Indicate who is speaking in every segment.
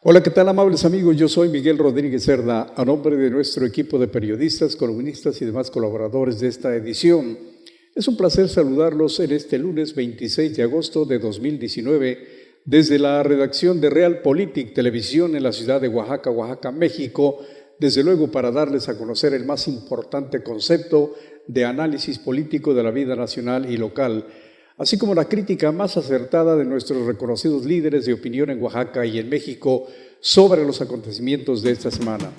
Speaker 1: Hola, ¿qué tal, amables amigos? Yo soy Miguel Rodríguez Cerda, a nombre de nuestro equipo de periodistas, columnistas y demás colaboradores de esta edición. Es un placer saludarlos en este lunes 26 de agosto de 2019 desde la redacción de Realpolitik Televisión en la ciudad de Oaxaca, México, desde luego para darles a conocer el más importante concepto de análisis político de la vida nacional y local, así como la crítica más acertada de nuestros reconocidos líderes de opinión en Oaxaca y en México sobre los acontecimientos de esta semana.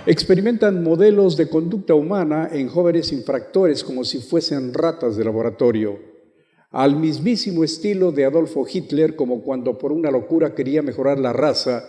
Speaker 1: Experimentan modelos de conducta humana en jóvenes infractores como si fuesen ratas de laboratorio, al mismísimo estilo de Adolfo Hitler, como cuando por una locura quería mejorar la raza,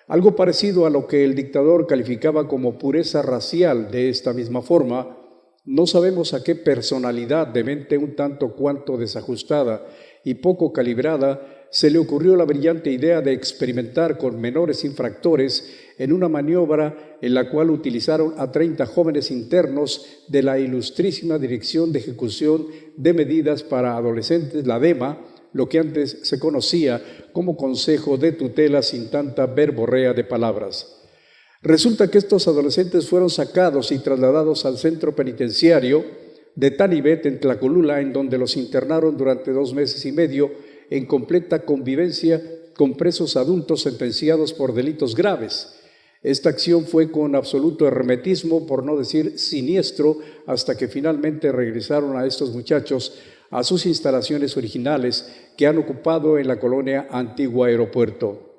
Speaker 1: algo parecido a lo que el dictador calificaba como pureza racial. De esta misma forma, no sabemos a qué personalidad de mente un tanto cuanto desajustada y poco calibrada se le ocurrió la brillante idea de experimentar con menores infractores en una maniobra en la cual utilizaron a 30 jóvenes internos de la Ilustrísima Dirección de Ejecución de Medidas para Adolescentes, la DEMA, lo que antes se conocía como Consejo de Tutela sin tanta verborrea de palabras. Resulta que estos adolescentes fueron sacados y trasladados al centro penitenciario de Tanibet en Tlacolula, en donde los internaron durante 2 meses y medio en completa convivencia con presos adultos sentenciados por delitos graves. Esta acción fue con absoluto hermetismo, por no decir siniestro, hasta que finalmente regresaron a estos muchachos a sus instalaciones originales que han ocupado en la colonia Antigua Aeropuerto.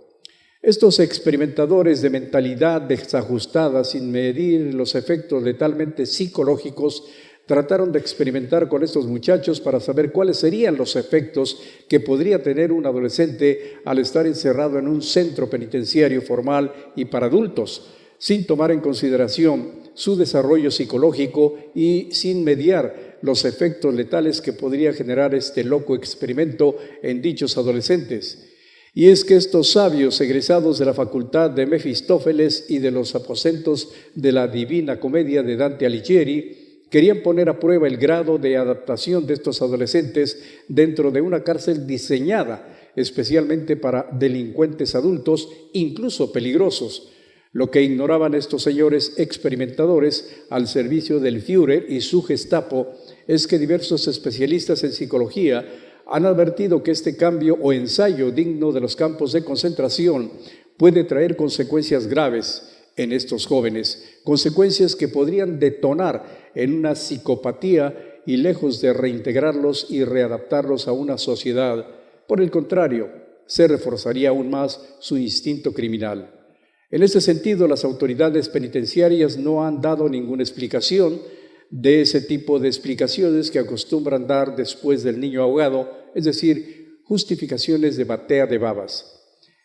Speaker 1: Estos experimentadores de mentalidad desajustada, sin medir los efectos letalmente psicológicos, trataron de experimentar con estos muchachos para saber cuáles serían los efectos que podría tener un adolescente al estar encerrado en un centro penitenciario formal y para adultos, sin tomar en consideración su desarrollo psicológico y sin mediar los efectos letales que podría generar este loco experimento en dichos adolescentes. Y es que estos sabios egresados de la facultad de Mefistófeles y de los aposentos de la Divina Comedia de Dante Alighieri querían poner a prueba el grado de adaptación de estos adolescentes dentro de una cárcel diseñada especialmente para delincuentes adultos, incluso peligrosos. Lo que ignoraban estos señores experimentadores al servicio del Führer y su Gestapo es que diversos especialistas en psicología han advertido que este cambio o ensayo digno de los campos de concentración puede traer consecuencias graves en estos jóvenes, consecuencias que podrían detonar en una psicopatía y lejos de reintegrarlos y readaptarlos a una sociedad, por el contrario, se reforzaría aún más su instinto criminal. En este sentido, las autoridades penitenciarias no han dado ninguna explicación de ese tipo de explicaciones que acostumbran dar después del niño ahogado, es decir, justificaciones de batea de babas.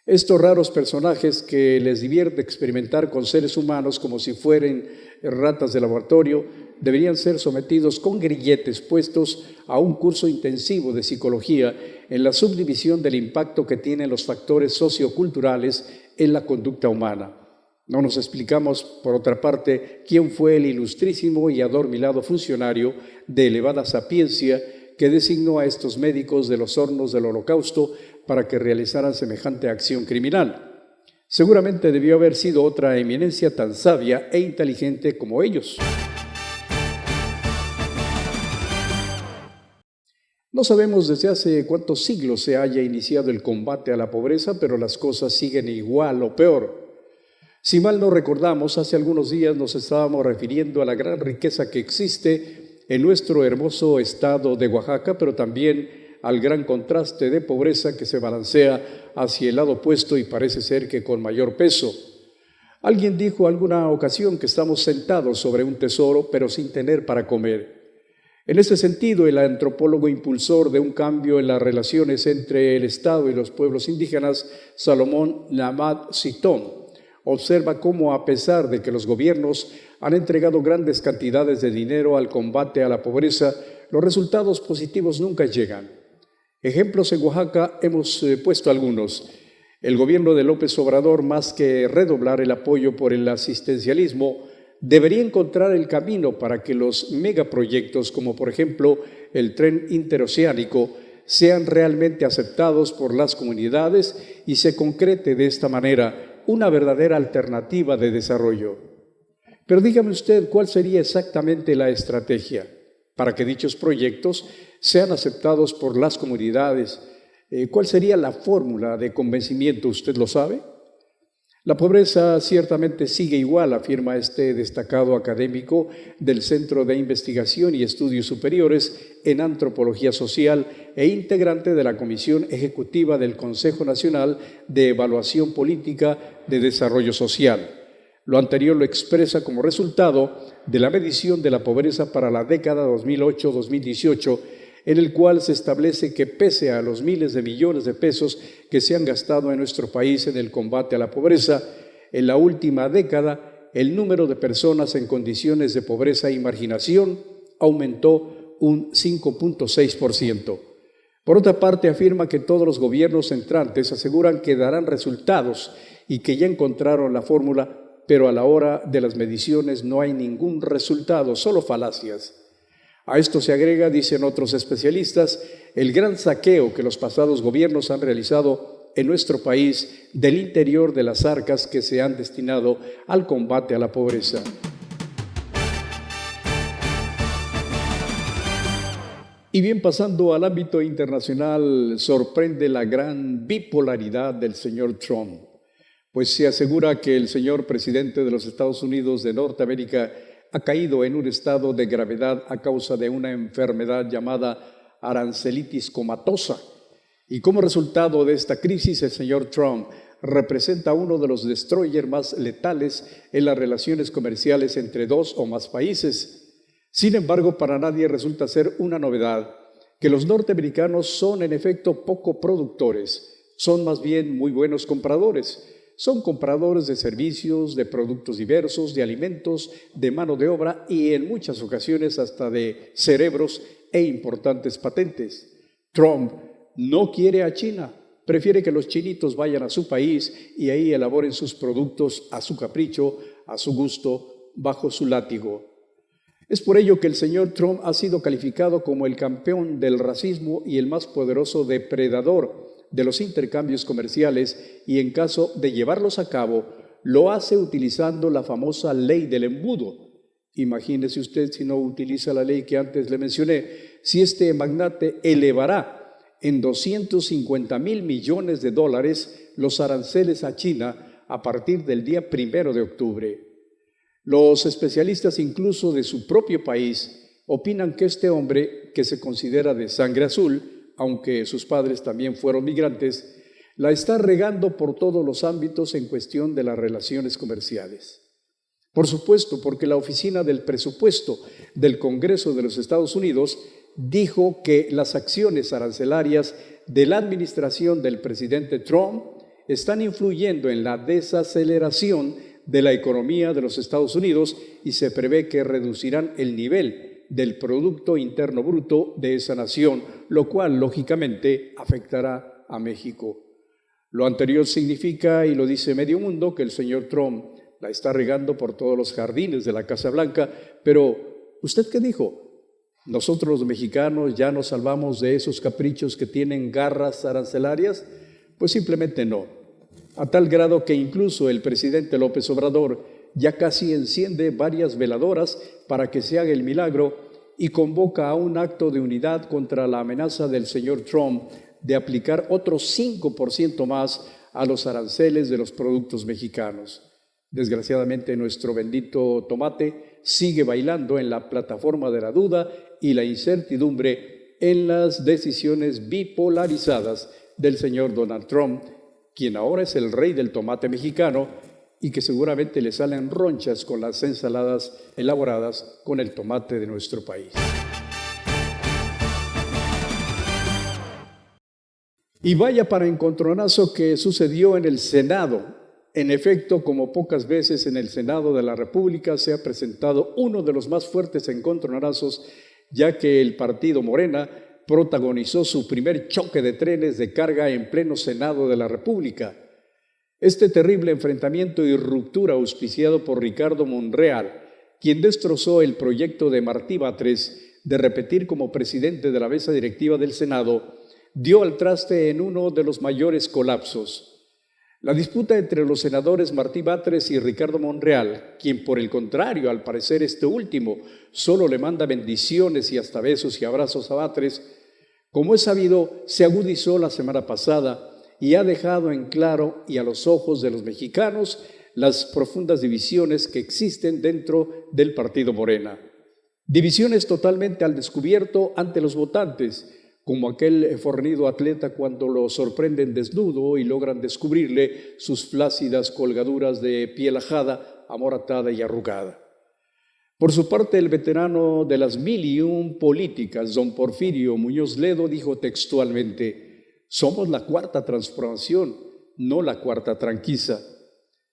Speaker 1: Estos raros personajes que les divierte experimentar con seres humanos como si fueran ratas de laboratorio, deberían ser sometidos con grilletes puestos a un curso intensivo de psicología en la subdivisión del impacto que tienen los factores socioculturales en la conducta humana. No nos explicamos, por otra parte, quién fue el ilustrísimo y adormilado funcionario de elevada sapiencia que designó a estos médicos de los hornos del Holocausto para que realizaran semejante acción criminal. Seguramente debió haber sido otra eminencia tan sabia e inteligente como ellos. No sabemos desde hace cuántos siglos se haya iniciado el combate a la pobreza, pero las cosas siguen igual o peor. Si mal no recordamos, hace algunos días nos estábamos refiriendo a la gran riqueza que existe en nuestro hermoso estado de Oaxaca, pero también al gran contraste de pobreza que se balancea hacia el lado opuesto y parece ser que con mayor peso. Alguien dijo alguna ocasión que estamos sentados sobre un tesoro, pero sin tener para comer. En este sentido, el antropólogo impulsor de un cambio en las relaciones entre el Estado y los pueblos indígenas, Salomón Lammad Sitton, observa cómo, a pesar de que los gobiernos han entregado grandes cantidades de dinero al combate a la pobreza, los resultados positivos nunca llegan. Ejemplos en Oaxaca hemos puesto algunos. El gobierno de López Obrador, más que redoblar el apoyo por el asistencialismo, debería encontrar el camino para que los megaproyectos, como por ejemplo el tren interoceánico, sean realmente aceptados por las comunidades y se concrete de esta manera una verdadera alternativa de desarrollo. Pero dígame usted, ¿cuál sería exactamente la estrategia para que dichos proyectos sean aceptados por las comunidades? ¿Cuál sería la fórmula de convencimiento? ¿Usted lo sabe? La pobreza ciertamente sigue igual, afirma este destacado académico del Centro de Investigación y Estudios Superiores en Antropología Social e integrante de la Comisión Ejecutiva del Consejo Nacional de Evaluación Política de Desarrollo Social. Lo anterior lo expresa como resultado de la medición de la pobreza para la década 2008-2018, en el cual se establece que pese a los miles de millones de pesos que se han gastado en nuestro país en el combate a la pobreza, en la última década el número de personas en condiciones de pobreza y marginación aumentó un 5.6%. Por otra parte, afirma que todos los gobiernos entrantes aseguran que darán resultados y que ya encontraron la fórmula, pero a la hora de las mediciones no hay ningún resultado, solo falacias. A esto se agrega, dicen otros especialistas, el gran saqueo que los pasados gobiernos han realizado en nuestro país del interior de las arcas que se han destinado al combate a la pobreza. Y bien, pasando al ámbito internacional, sorprende la gran bipolaridad del señor Trump, pues se asegura que el señor presidente de los Estados Unidos de Norteamérica ha caído en un estado de gravedad a causa de una enfermedad llamada arancelitis comatosa. Y como resultado de esta crisis, el señor Trump representa uno de los destroyers más letales en las relaciones comerciales entre dos o más países. Sin embargo, para nadie resulta ser una novedad que los norteamericanos son en efecto poco productores, son más bien muy buenos compradores. Son compradores de servicios, de productos diversos, de alimentos, de mano de obra y en muchas ocasiones hasta de cerebros e importantes patentes. Trump no quiere a China, prefiere que los chinitos vayan a su país y ahí elaboren sus productos a su capricho, a su gusto, bajo su látigo. Es por ello que el señor Trump ha sido calificado como el campeón del racismo y el más poderoso depredador de los intercambios comerciales y en caso de llevarlos a cabo, lo hace utilizando la famosa ley del embudo. Imagínese usted si no utiliza la ley que antes le mencioné, si este magnate elevará en 250,000 millones de dólares los aranceles a China a partir del día 1 de octubre. Los especialistas incluso de su propio país opinan que este hombre, que se considera de sangre azul, aunque sus padres también fueron migrantes, la está regando por todos los ámbitos en cuestión de las relaciones comerciales. Por supuesto, porque la Oficina del Presupuesto del Congreso de los Estados Unidos dijo que las acciones arancelarias de la administración del presidente Trump están influyendo en la desaceleración de la economía de los Estados Unidos y se prevé que reducirán el nivel del Producto Interno Bruto de esa nación, lo cual lógicamente afectará a México. Lo anterior significa, y lo dice medio mundo, que el señor Trump la está regando por todos los jardines de la Casa Blanca, pero ¿usted qué dijo? ¿Nosotros los mexicanos ya nos salvamos de esos caprichos que tienen garras arancelarias? Pues simplemente no. A tal grado que incluso el presidente López Obrador ya casi enciende varias veladoras para que se haga el milagro y convoca a un acto de unidad contra la amenaza del señor Trump de aplicar otro 5% más a los aranceles de los productos mexicanos. Desgraciadamente, nuestro bendito tomate sigue bailando en la plataforma de la duda y la incertidumbre en las decisiones bipolarizadas del señor Donald Trump, quien ahora es el rey del tomate mexicano y que seguramente le salen ronchas con las ensaladas elaboradas con el tomate de nuestro país. Y vaya para encontronazo que sucedió en el Senado. En efecto, como pocas veces en el Senado de la República se ha presentado uno de los más fuertes encontronazos, ya que el partido Morena protagonizó su primer choque de trenes de carga en pleno Senado de la República. Este terrible enfrentamiento y ruptura auspiciado por Ricardo Monreal, quien destrozó el proyecto de Martí Batres de repetir como presidente de la mesa directiva del Senado, dio al traste en uno de los mayores colapsos. La disputa entre los senadores Martí Batres y Ricardo Monreal, quien por el contrario, al parecer este último, solo le manda bendiciones y hasta besos y abrazos a Batres, como es sabido, se agudizó la semana pasada y ha dejado en claro y a los ojos de los mexicanos las profundas divisiones que existen dentro del partido Morena. Divisiones totalmente al descubierto ante los votantes, como aquel fornido atleta cuando lo sorprenden desnudo y logran descubrirle sus flácidas colgaduras de piel ajada, amoratada y arrugada. Por su parte, el veterano de las 1001 políticas, don Porfirio Muñoz Ledo, dijo textualmente: «Somos la cuarta transformación, no la cuarta tranquiza».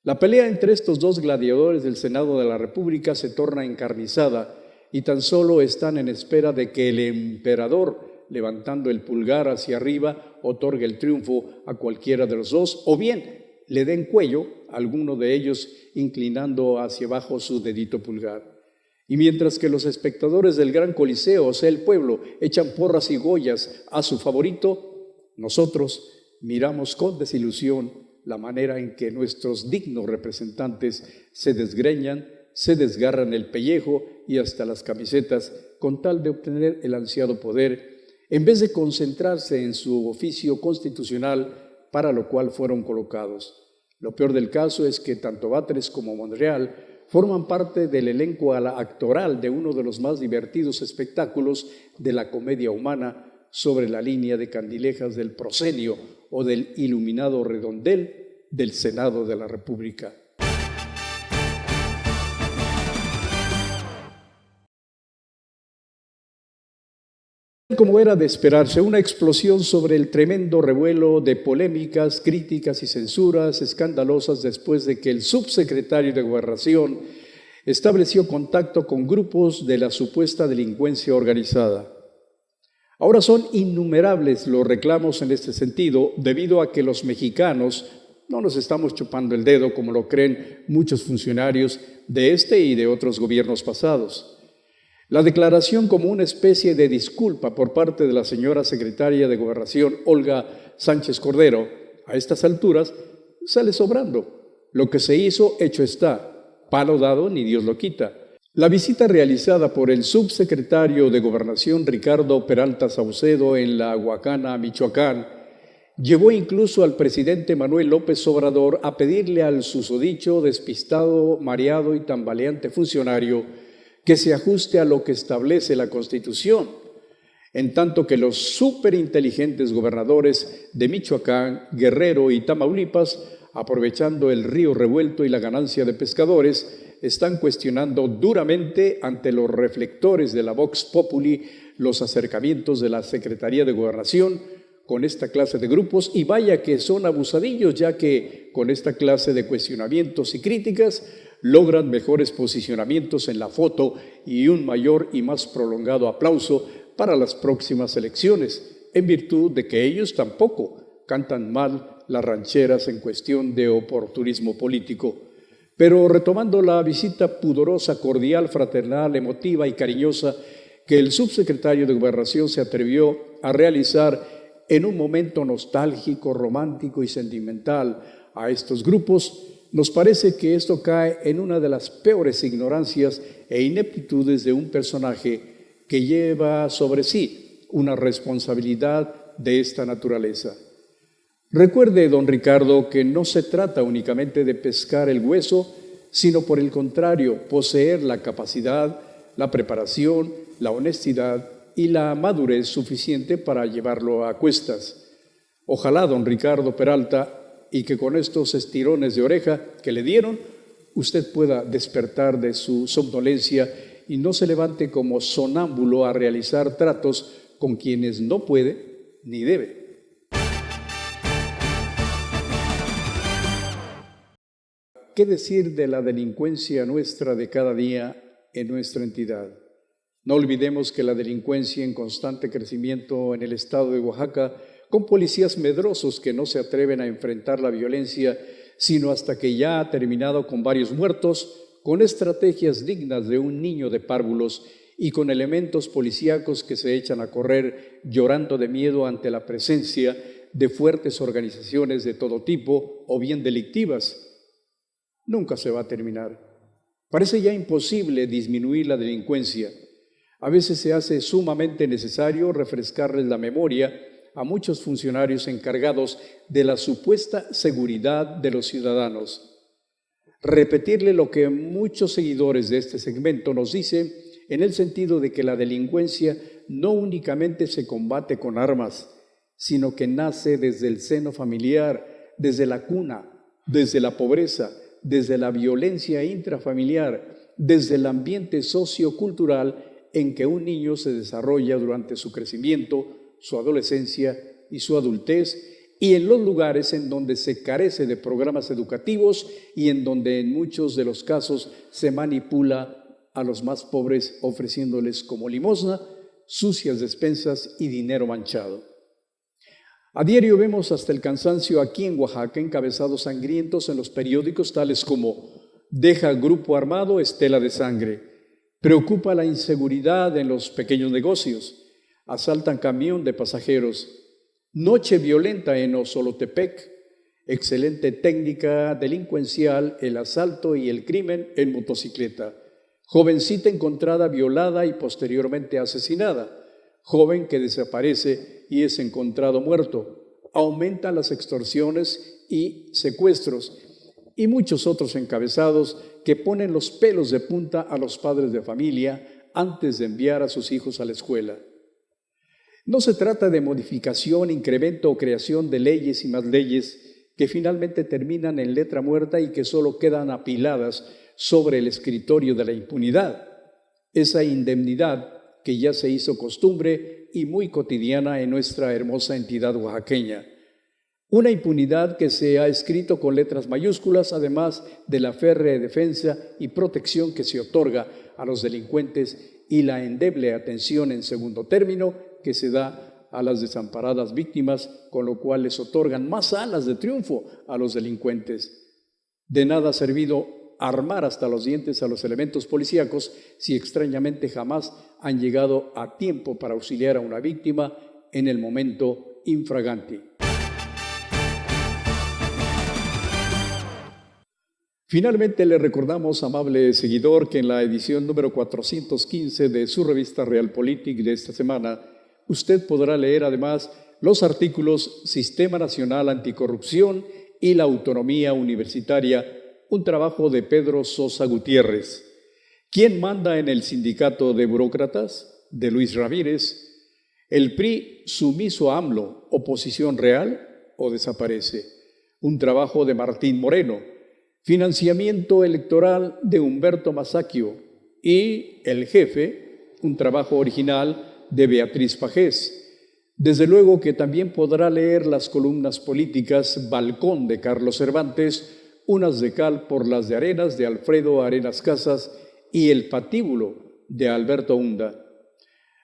Speaker 1: La pelea entre estos dos gladiadores del Senado de la República se torna encarnizada y tan solo están en espera de que el emperador, levantando el pulgar hacia arriba, otorgue el triunfo a cualquiera de los dos, o bien le den cuello a alguno de ellos inclinando hacia abajo su dedito pulgar. Y mientras que los espectadores del Gran Coliseo, o sea el pueblo, echan porras y goyas a su favorito, nosotros miramos con desilusión la manera en que nuestros dignos representantes se desgreñan, se desgarran el pellejo y hasta las camisetas con tal de obtener el ansiado poder, en vez de concentrarse en su oficio constitucional para lo cual fueron colocados. Lo peor del caso es que tanto Batres como Monreal forman parte del elenco actoral de uno de los más divertidos espectáculos de la comedia humana sobre la línea de candilejas del proscenio o del iluminado redondel del Senado de la República. Como era de esperarse, una explosión sobre el tremendo revuelo de polémicas, críticas y censuras escandalosas después de que el subsecretario de Gobernación estableció contacto con grupos de la supuesta delincuencia organizada. Ahora son innumerables los reclamos en este sentido, debido a que los mexicanos no nos estamos chupando el dedo como lo creen muchos funcionarios de este y de otros gobiernos pasados. La declaración como una especie de disculpa por parte de la señora secretaria de Gobernación, Olga Sánchez Cordero, a estas alturas sale sobrando. Lo que se hizo, hecho está. Palo dado, ni Dios lo quita. La visita realizada por el subsecretario de Gobernación, Ricardo Peralta Saucedo, en la Huacana, Michoacán, llevó incluso al presidente Manuel López Obrador a pedirle al susodicho, despistado, mareado y tambaleante funcionario que se ajuste a lo que establece la Constitución, en tanto que los superinteligentes gobernadores de Michoacán, Guerrero y Tamaulipas, aprovechando el río revuelto y la ganancia de pescadores, están cuestionando duramente ante los reflectores de la Vox Populi los acercamientos de la Secretaría de Gobernación con esta clase de grupos, y vaya que son abusadillos, ya que con esta clase de cuestionamientos y críticas logran mejores posicionamientos en la foto y un mayor y más prolongado aplauso para las próximas elecciones, en virtud de que ellos tampoco cantan mal las rancheras en cuestión de oportunismo político. Pero retomando la visita pudorosa, cordial, fraternal, emotiva y cariñosa que el subsecretario de Gobernación se atrevió a realizar en un momento nostálgico, romántico y sentimental a estos grupos, nos parece que esto cae en una de las peores ignorancias e ineptitudes de un personaje que lleva sobre sí una responsabilidad de esta naturaleza. Recuerde, don Ricardo, que no se trata únicamente de pescar el hueso, sino por el contrario, poseer la capacidad, la preparación, la honestidad y la madurez suficiente para llevarlo a cuestas. Ojalá, don Ricardo Peralta, y que con estos estirones de oreja que le dieron, usted pueda despertar de su somnolencia y no se levante como sonámbulo a realizar tratos con quienes no puede ni debe. ¿Qué decir de la delincuencia nuestra de cada día en nuestra entidad? No olvidemos que la delincuencia en constante crecimiento en el estado de Oaxaca, con policías medrosos que no se atreven a enfrentar la violencia, sino hasta que ya ha terminado con varios muertos, con estrategias dignas de un niño de párvulos y con elementos policíacos que se echan a correr llorando de miedo ante la presencia de fuertes organizaciones de todo tipo o bien delictivas. Nunca se va a terminar. Parece ya imposible disminuir la delincuencia. A veces se hace sumamente necesario refrescarles la memoria a muchos funcionarios encargados de la supuesta seguridad de los ciudadanos. Repetirle lo que muchos seguidores de este segmento nos dicen en el sentido de que la delincuencia no únicamente se combate con armas, sino que nace desde el seno familiar, desde la cuna, desde la pobreza, desde la violencia intrafamiliar, desde el ambiente sociocultural en que un niño se desarrolla durante su crecimiento, su adolescencia y su adultez, y en los lugares en donde se carece de programas educativos y en donde en muchos de los casos se manipula a los más pobres ofreciéndoles como limosna sucias despensas y dinero manchado. A diario vemos hasta el cansancio aquí en Oaxaca encabezados sangrientos en los periódicos tales como "Deja grupo armado estela de sangre", "Preocupa la inseguridad en los pequeños negocios", "Asaltan camión de pasajeros", "Noche violenta en Osolotepec", "Excelente técnica delincuencial el asalto y el crimen en motocicleta", "Jovencita encontrada violada y posteriormente asesinada", "Joven que desaparece y es encontrado muerto", "Aumentan las extorsiones y secuestros", y muchos otros encabezados que ponen los pelos de punta a los padres de familia antes de enviar a sus hijos a la escuela. No se trata de modificación, incremento o creación de leyes y más leyes que finalmente terminan en letra muerta y que solo quedan apiladas sobre el escritorio de la impunidad. Esa indemnidad que ya se hizo costumbre y muy cotidiana en nuestra hermosa entidad oaxaqueña. Una impunidad que se ha escrito con letras mayúsculas, además de la férrea defensa y protección que se otorga a los delincuentes y la endeble atención en segundo término que se da a las desamparadas víctimas, con lo cual les otorgan más alas de triunfo a los delincuentes. De nada ha servido armar hasta los dientes a los elementos policíacos si extrañamente jamás han llegado a tiempo para auxiliar a una víctima en el momento infraganti. Finalmente le recordamos, amable seguidor, que en la edición número 415 de su revista Realpolitik de esta semana, usted podrá leer además los artículos Sistema Nacional Anticorrupción y la Autonomía Universitaria, un trabajo de Pedro Sosa Gutiérrez. ¿Quién manda en el sindicato de burócratas? De Luis Ramírez. El PRI sumiso a AMLO, oposición real o desaparece. Un trabajo de Martín Moreno. Financiamiento electoral de Humberto Masaccio. Y El Jefe, un trabajo original de Beatriz Pajés. Desde luego que también podrá leer las columnas políticas Balcón de Carlos Cervantes, Unas de cal por las de arenas de Alfredo Arenas Casas y El Patíbulo de Alberto Hunda.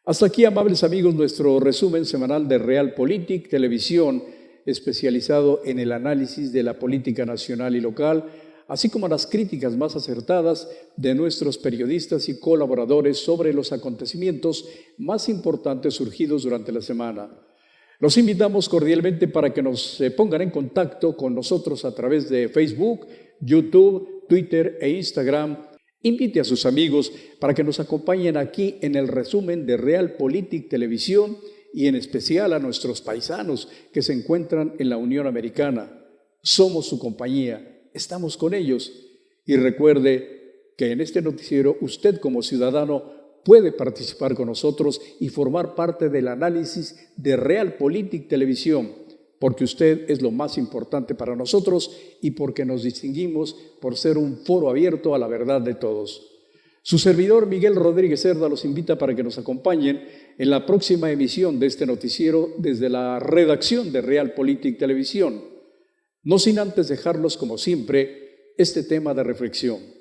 Speaker 1: Hasta aquí, amables amigos, nuestro resumen semanal de Realpolitik Televisión, especializado en el análisis de la política nacional y local, así como las críticas más acertadas de nuestros periodistas y colaboradores sobre los acontecimientos más importantes surgidos durante la semana. Los invitamos cordialmente para que nos pongan en contacto con nosotros a través de Facebook, YouTube, Twitter e Instagram. Invite a sus amigos para que nos acompañen aquí en el resumen de Realpolitik Televisión y en especial a nuestros paisanos que se encuentran en la Unión Americana. Somos su compañía, estamos con ellos. Y recuerde que en este noticiero usted como ciudadano puede participar con nosotros y formar parte del análisis de Realpolitik Televisión, porque usted es lo más importante para nosotros y porque nos distinguimos por ser un foro abierto a la verdad de todos. Su servidor Miguel Rodríguez Cerda los invita para que nos acompañen en la próxima emisión de este noticiero desde la redacción de Realpolitik Televisión, no sin antes dejarlos, como siempre, este tema de reflexión.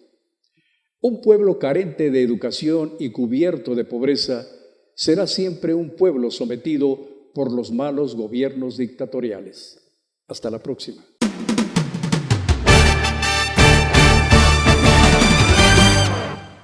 Speaker 1: Un pueblo carente de educación y cubierto de pobreza será siempre un pueblo sometido por los malos gobiernos dictatoriales. Hasta la próxima.